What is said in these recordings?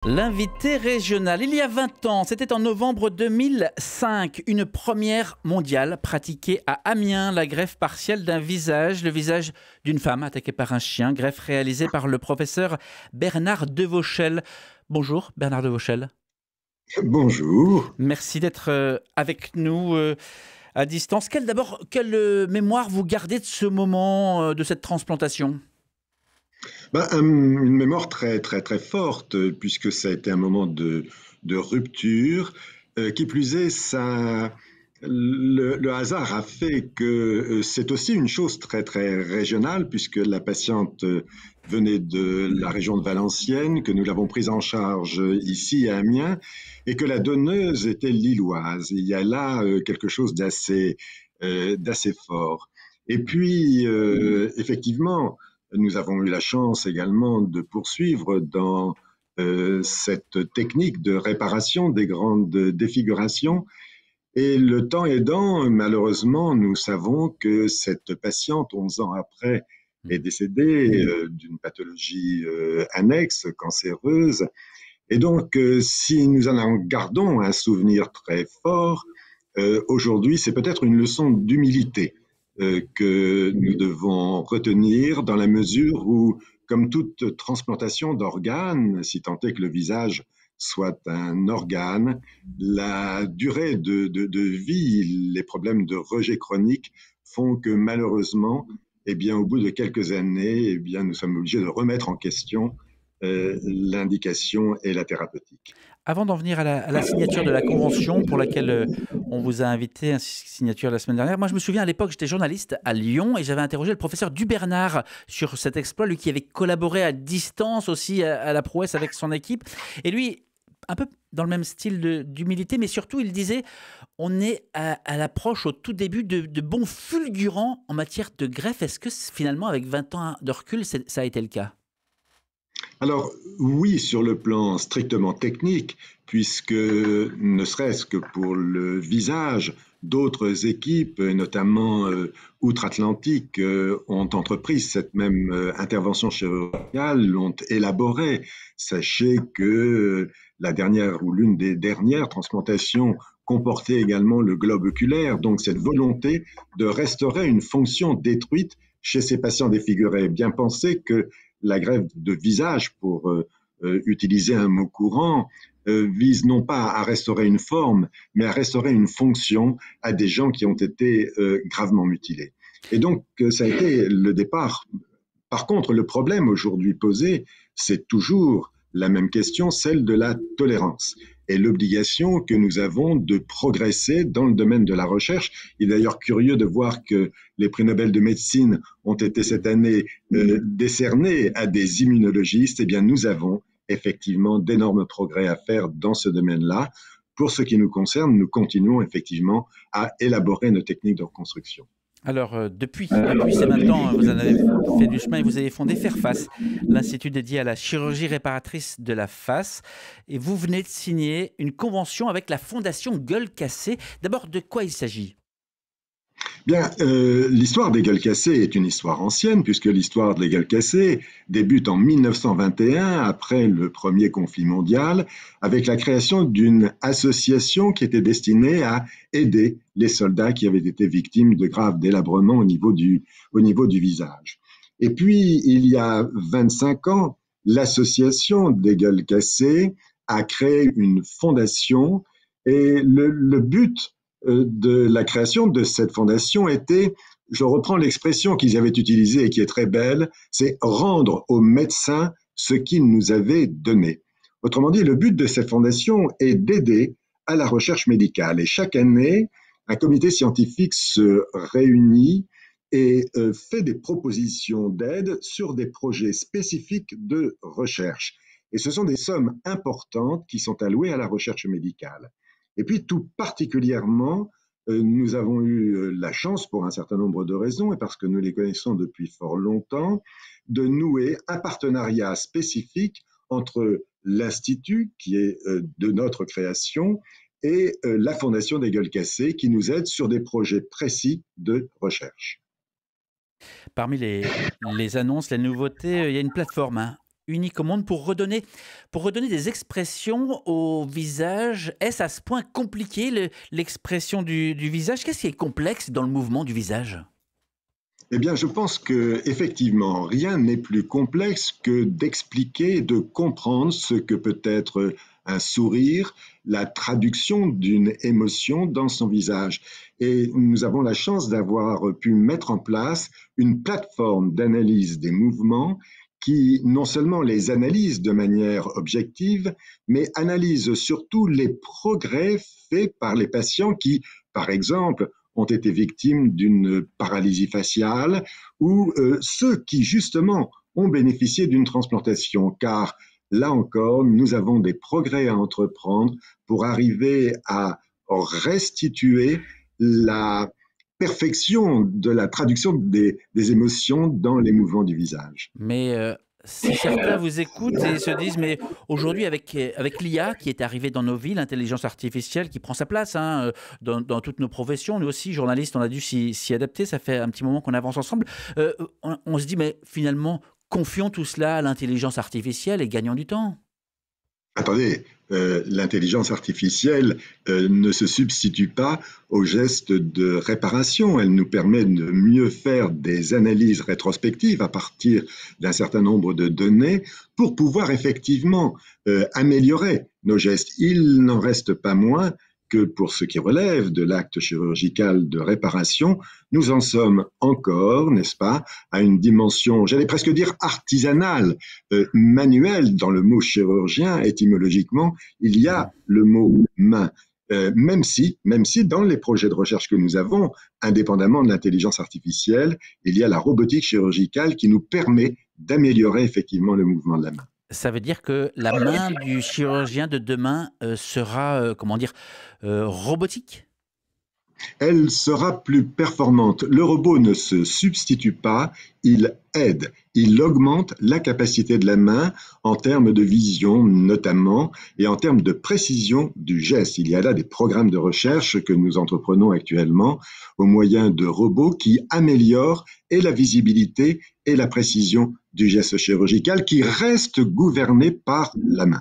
L'invité régional, il y a 20 ans, c'était en novembre 2005, une première mondiale pratiquée à Amiens, la greffe partielle d'un visage, le visage d'une femme attaquée par un chien, greffe réalisée par le professeur Bernard Devauchel. Bonjour Bernard Devauchel. Bonjour. Merci d'être avec nous à distance. Quelle mémoire vous gardez de ce moment, de cette transplantation ? Une mémoire très très très forte, puisque ça a été un moment de rupture. Qui plus est, le hasard a fait que c'est aussi une chose très très régionale, puisque la patiente venait de la région de Valenciennes, que nous l'avons prise en charge ici à Amiens, et que la donneuse était lilloise. Il y a là quelque chose d'assez fort. Et puis, effectivement, nous avons eu la chance également de poursuivre dans cette technique de réparation des grandes défigurations. Et le temps aidant, malheureusement, nous savons que cette patiente, 11 ans après, est décédée d'une pathologie annexe, cancéreuse. Et donc, si nous en gardons un souvenir très fort, aujourd'hui, c'est peut-être une leçon d'humilité que nous devons retenir dans la mesure où, comme toute transplantation d'organes, si tant est que le visage soit un organe, la durée de vie, les problèmes de rejet chronique font que malheureusement, eh bien, au bout de quelques années, eh bien, nous sommes obligés de remettre en question l'indication et la thérapeutique. Avant d'en venir à la signature de la convention pour laquelle on vous a invité, signature la semaine dernière, moi je me souviens à l'époque, j'étais journaliste à Lyon et j'avais interrogé le professeur Dubernard sur cet exploit, lui qui avait collaboré à distance aussi à la prouesse avec son équipe. Et lui, un peu dans le même style d'humilité, mais surtout il disait on est à l'approche au tout début de bons fulgurants en matière de greffe. Est-ce que finalement avec 20 ans de recul, ça a été le cas ? Alors oui, sur le plan strictement technique, puisque ne serait-ce que pour le visage, d'autres équipes, notamment outre-Atlantique, ont entrepris cette même intervention chirurgicale, l'ont élaborée. Sachez que la dernière ou l'une des dernières transplantations comportait également le globe oculaire, donc cette volonté de restaurer une fonction détruite chez ces patients défigurés. Bien penser que la greffe de visage, pour utiliser un mot courant, vise non pas à restaurer une forme, mais à restaurer une fonction à des gens qui ont été gravement mutilés. Et donc, ça a été le départ. Par contre, le problème aujourd'hui posé, c'est toujours la même question, celle de la tolérance et l'obligation que nous avons de progresser dans le domaine de la recherche. Il est d'ailleurs curieux de voir que les prix Nobel de médecine ont été cette année décernés à des immunologistes. Eh bien, nous avons effectivement d'énormes progrès à faire dans ce domaine-là. Pour ce qui nous concerne, nous continuons effectivement à élaborer nos techniques de reconstruction. Alors, depuis ces 20 ans, vous en avez fait du chemin et vous avez fondé Fairface, l'institut dédié à la chirurgie réparatrice de la face. Et vous venez de signer une convention avec la fondation Gueule Cassée. D'abord, de quoi il s'agit ? Bien, l'histoire des gueules cassées est une histoire ancienne, puisque l'histoire des gueules cassées débute en 1921, après le premier conflit mondial, avec la création d'une association qui était destinée à aider les soldats qui avaient été victimes de graves délabrements au niveau du visage. Et puis, il y a 25 ans, l'association des gueules cassées a créé une fondation et le but de la création de cette fondation était, je reprends l'expression qu'ils avaient utilisée et qui est très belle, c'est rendre aux médecins ce qu'ils nous avaient donné. Autrement dit, le but de cette fondation est d'aider à la recherche médicale. Et chaque année, un comité scientifique se réunit et fait des propositions d'aide sur des projets spécifiques de recherche. Et ce sont des sommes importantes qui sont allouées à la recherche médicale. Et puis, tout particulièrement, nous avons eu la chance, pour un certain nombre de raisons, et parce que nous les connaissons depuis fort longtemps, de nouer un partenariat spécifique entre l'Institut, qui est de notre création, et la Fondation des Gueules Cassées, qui nous aide sur des projets précis de recherche. Parmi les annonces, les nouveautés, il y a une plateforme, hein, unique au monde pour redonner des expressions au visage. Est-ce à ce point compliqué l'expression du visage? Qu'est-ce qui est complexe dans le mouvement du visage? Eh bien, je pense que effectivement, rien n'est plus complexe que d'expliquer, de comprendre ce que peut être un sourire, la traduction d'une émotion dans son visage. Et nous avons la chance d'avoir pu mettre en place une plateforme d'analyse des mouvements qui non seulement les analyse de manière objective, mais analyse surtout les progrès faits par les patients qui, par exemple, ont été victimes d'une paralysie faciale ou ceux qui, justement, ont bénéficié d'une transplantation, car là encore, nous avons des progrès à entreprendre pour arriver à restituer la perfection de la traduction des émotions dans les mouvements du visage. Mais si certains vous écoutent et se disent, mais aujourd'hui avec l'IA qui est arrivée dans nos vies, l'intelligence artificielle qui prend sa place hein, dans toutes nos professions, nous aussi, journalistes, on a dû s'y adapter, ça fait un petit moment qu'on avance ensemble, on se dit, mais finalement, confions tout cela à l'intelligence artificielle et gagnons du temps. Attendez, l'intelligence artificielle ne se substitue pas au geste de réparation. Elle nous permet de mieux faire des analyses rétrospectives à partir d'un certain nombre de données pour pouvoir effectivement améliorer nos gestes. Il n'en reste pas moins que pour ce qui relève de l'acte chirurgical de réparation, nous en sommes encore, n'est-ce pas, à une dimension, j'allais presque dire artisanale, manuelle. Dans le mot chirurgien, étymologiquement, il y a le mot main. Même si dans les projets de recherche que nous avons, indépendamment de l'intelligence artificielle, il y a la robotique chirurgicale qui nous permet d'améliorer effectivement le mouvement de la main. Ça veut dire que la main du chirurgien de demain sera, robotique? Elle sera plus performante. Le robot ne se substitue pas, il aide. Il augmente la capacité de la main en termes de vision notamment et en termes de précision du geste. Il y a là des programmes de recherche que nous entreprenons actuellement au moyen de robots qui améliorent et la visibilité et la précision du geste chirurgical qui reste gouverné par la main.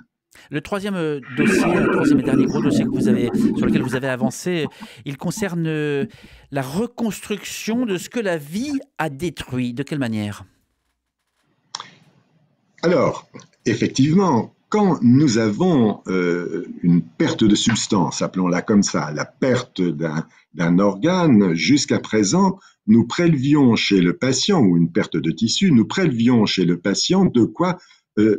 Le troisième dossier, le troisième et dernier gros dossier sur lequel vous avez avancé, il concerne la reconstruction de ce que la vie a détruit. De quelle manière? Alors, effectivement, quand nous avons une perte de substance, appelons-la comme ça, la perte d'un organe, jusqu'à présent, nous prélevions chez le patient, ou une perte de tissu, nous prélevions chez le patient de quoi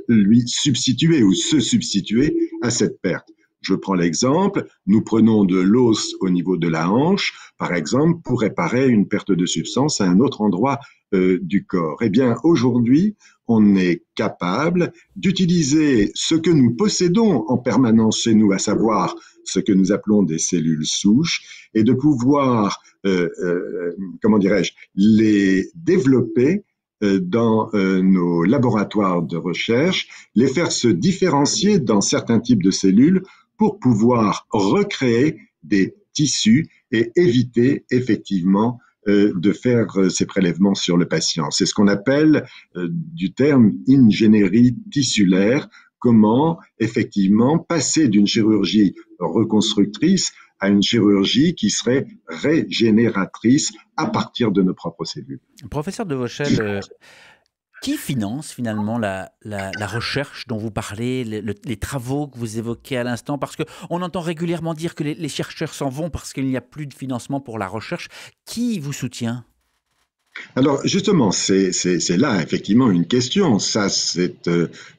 lui substituer ou se substituer à cette perte. Je prends l'exemple, nous prenons de l'os au niveau de la hanche, par exemple, pour réparer une perte de substance à un autre endroit du corps. Eh bien, aujourd'hui, on est capable d'utiliser ce que nous possédons en permanence chez nous, à savoir ce que nous appelons des cellules souches, et de pouvoir, les développer dans nos laboratoires de recherche, les faire se différencier dans certains types de cellules pour pouvoir recréer des tissus et éviter effectivement de faire ces prélèvements sur le patient. C'est ce qu'on appelle du terme ingénierie tissulaire, comment effectivement passer d'une chirurgie reconstructrice à une chirurgie qui serait régénératrice à partir de nos propres cellules. Professeur de Vauchel, qui finance finalement la recherche dont vous parlez, les travaux que vous évoquez à l'instant? Parce qu'on entend régulièrement dire que les chercheurs s'en vont parce qu'il n'y a plus de financement pour la recherche. Qui vous soutient? Alors justement, c'est là effectivement une question. Ça, c'est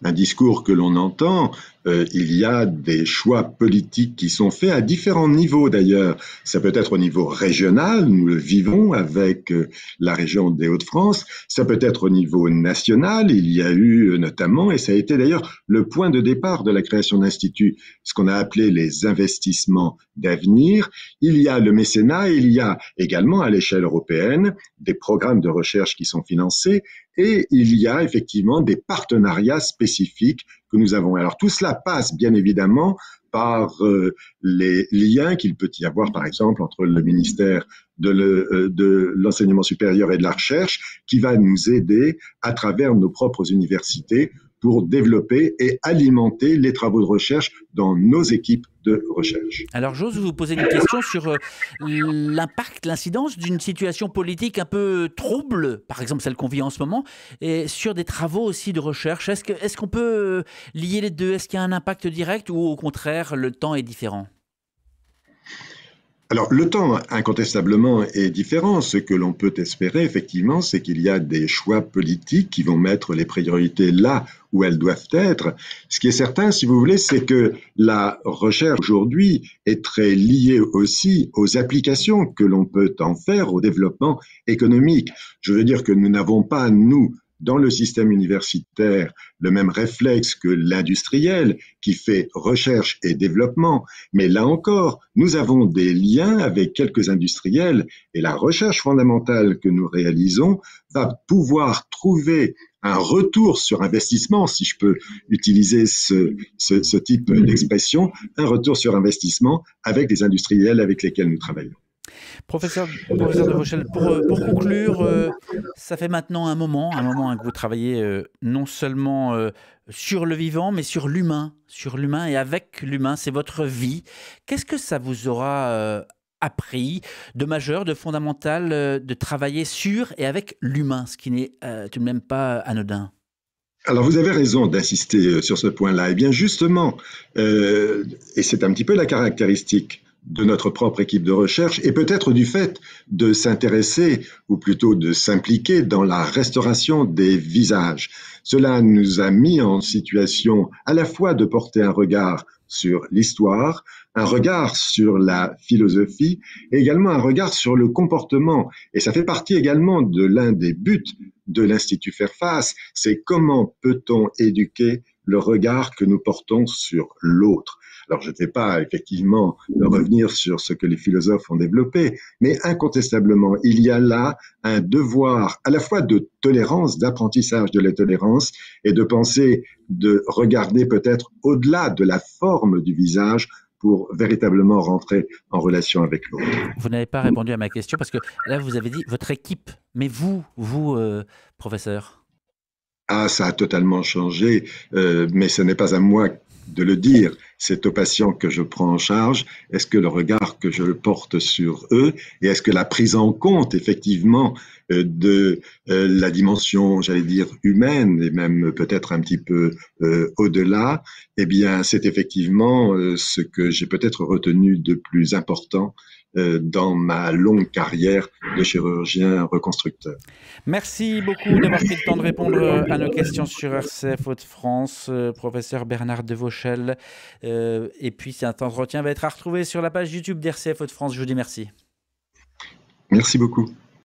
un discours que l'on entend. Il y a des choix politiques qui sont faits à différents niveaux d'ailleurs. Ça peut être au niveau régional, nous le vivons avec la région des Hauts-de-France. Ça peut être au niveau national. Il y a eu notamment, et ça a été d'ailleurs le point de départ de la création d'instituts, ce qu'on a appelé les investissements d'avenir. Il y a le mécénat, il y a également à l'échelle européenne des programmes de recherche qui sont financés et il y a effectivement des partenariats spécifiques que nous avons. Alors tout cela passe bien évidemment par les liens qu'il peut y avoir par exemple entre le ministère de l'enseignement supérieur et de la recherche qui va nous aider à travers nos propres universités pour développer et alimenter les travaux de recherche dans nos équipes de recherche. Alors j'ose vous poser une question sur l'impact, l'incidence d'une situation politique un peu trouble, par exemple celle qu'on vit en ce moment, et sur des travaux aussi de recherche. Est-ce qu'on peut lier les deux? Est-ce qu'il y a un impact direct ou au contraire le temps est différent? Alors, le temps, incontestablement, est différent. Ce que l'on peut espérer, effectivement, c'est qu'il y a des choix politiques qui vont mettre les priorités là où elles doivent être. Ce qui est certain, si vous voulez, c'est que la recherche aujourd'hui est très liée aussi aux applications que l'on peut en faire au développement économique. Je veux dire que nous n'avons pas, nous, dans le système universitaire, le même réflexe que l'industriel qui fait recherche et développement. Mais là encore, nous avons des liens avec quelques industriels et la recherche fondamentale que nous réalisons va pouvoir trouver un retour sur investissement, si je peux utiliser ce type d'expression, un retour sur investissement avec les industriels avec lesquels nous travaillons. Professeur Devauchel, pour conclure, ça fait maintenant un moment que vous travaillez non seulement sur le vivant, mais sur l'humain et avec l'humain, c'est votre vie. Qu'est-ce que ça vous aura appris de majeur, de fondamental, de travailler sur et avec l'humain, ce qui n'est tout de même pas anodin? Alors, vous avez raison d'insister sur ce point-là. Eh bien, justement, et c'est un petit peu la caractéristique de notre propre équipe de recherche et peut-être du fait de s'intéresser ou plutôt de s'impliquer dans la restauration des visages. Cela nous a mis en situation à la fois de porter un regard sur l'histoire, un regard sur la philosophie et également un regard sur le comportement. Et ça fait partie également de l'un des buts de l'Institut Fairfax, c'est comment peut-on éduquer le regard que nous portons sur l'autre. Alors, je ne vais pas effectivement revenir sur ce que les philosophes ont développé, mais incontestablement, il y a là un devoir à la fois de tolérance, d'apprentissage de la tolérance et de penser, de regarder peut-être au-delà de la forme du visage pour véritablement rentrer en relation avec l'autre. Vous n'avez pas répondu à ma question parce que là, vous avez dit votre équipe, mais vous, professeur? Ah, ça a totalement changé, mais ce n'est pas à moi de le dire, c'est aux patients que je prends en charge. Est-ce que le regard que je porte sur eux et est-ce que la prise en compte effectivement de la dimension, j'allais dire, humaine et même peut-être un petit peu au-delà, eh bien, c'est effectivement ce que j'ai peut-être retenu de plus important dans ma longue carrière de chirurgien reconstructeur. Merci beaucoup d'avoir pris le temps de répondre à nos questions sur RCF Hauts-de-France, professeur Bernard Devauchel. Et puis cet entretien va être à retrouver sur la page YouTube d'RCF Hauts-de-France. Je vous dis merci. Merci beaucoup.